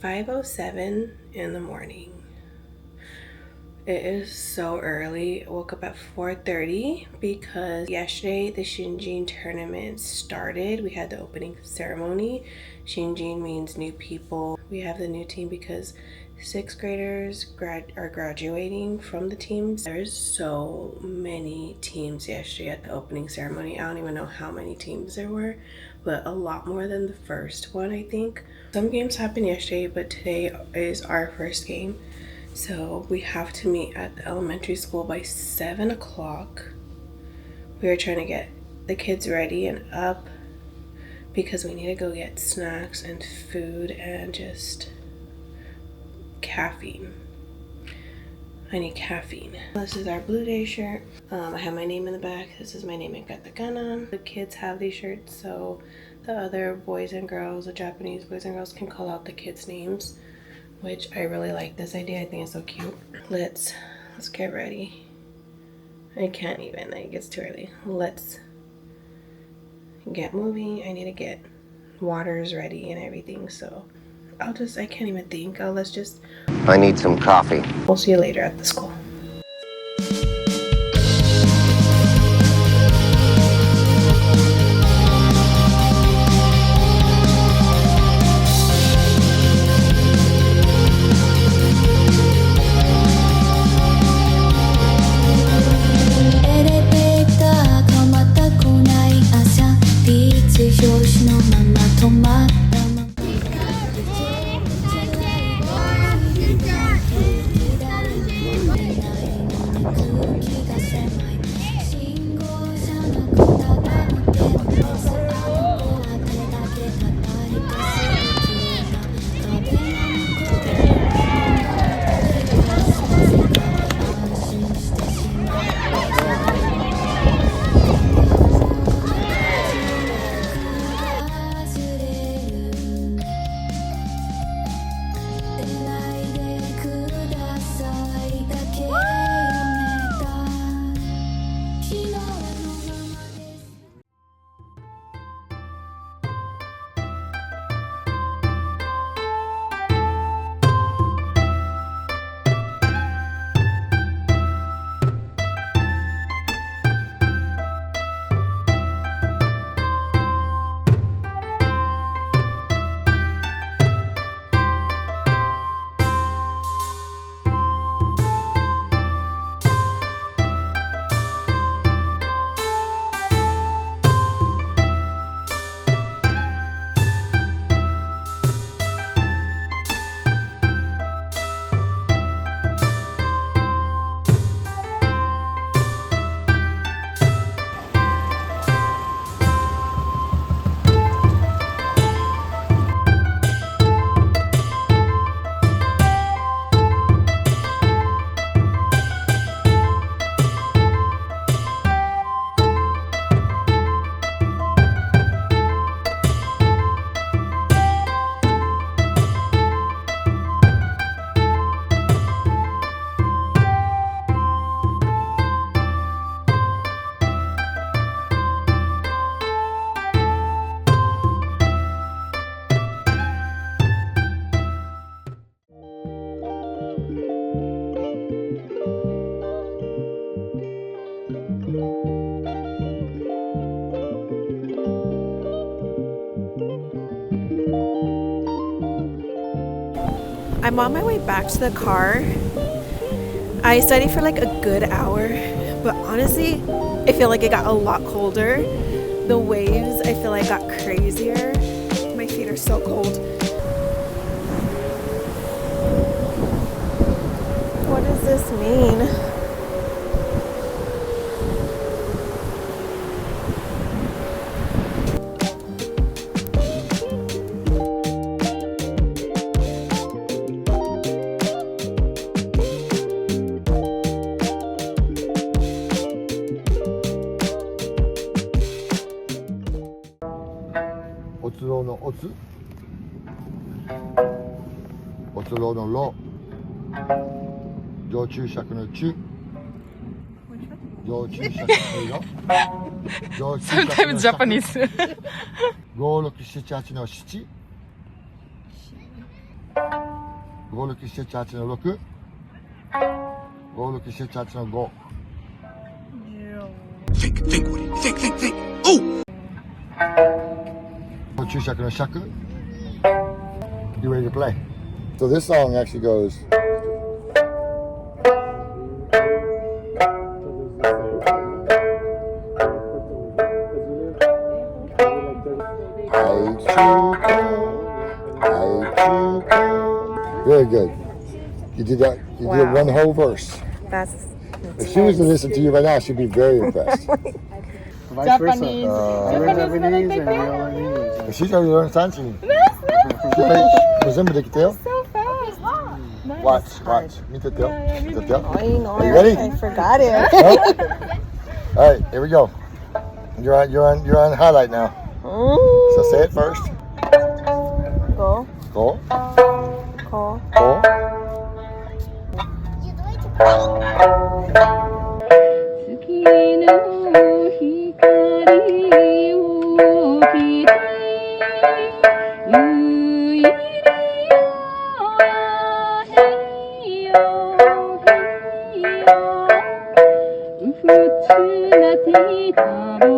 5:07 in the morning. It is so early. I woke up at 4:30 because yesterday the Shinjin tournament started. We had the opening ceremony. Shinjin means new people. We have the new team because 6th graders are graduating from the teams. There's so many teams yesterday at the opening ceremony. I don't even know how many teams there were, but a lot more than the first one, I think. Some games happened yesterday, but today is our first game. So we have to meet at the elementary school by 7 o'clock. We are trying to get the kids ready and up because we need to go get snacks and food and just caffeine. I need caffeine. This is our Blue Jay shirt. I have my name in the back. This is my name in katakana. The kids have these shirts, so the other boys and girls, the Japanese boys and girls, can call out the kids' names, which I really like this idea. I think it's so cute. Let's get ready. I can't even, like, it's too early. Let's get moving. I need to get waters ready and everything, so I can't even think. I need some coffee. We'll see you later at the school. I'm on my way back to the car. I studied for like a good hour, but honestly, I feel like it got a lot colder. The waves, I feel like, got crazier. My feet are so cold. What does this mean? Sometimes Japanese. 5、6、7、8の7。5678の6、5678の5。注釈の尺。You ready to play? So this song actually goes. Very good. You did that. You did one whole verse. That's If she was to listen to you right now, she'd be very impressed. Vice versa. You learn Japanese and you learn English. She's already learned sanshin. So watch. Are you ready? I forgot it. All right, here we go. You're on highlight now. So say it first. Go. Go. Go. Go. 月の光を着てゆいでよへいよへいようふつなて食べ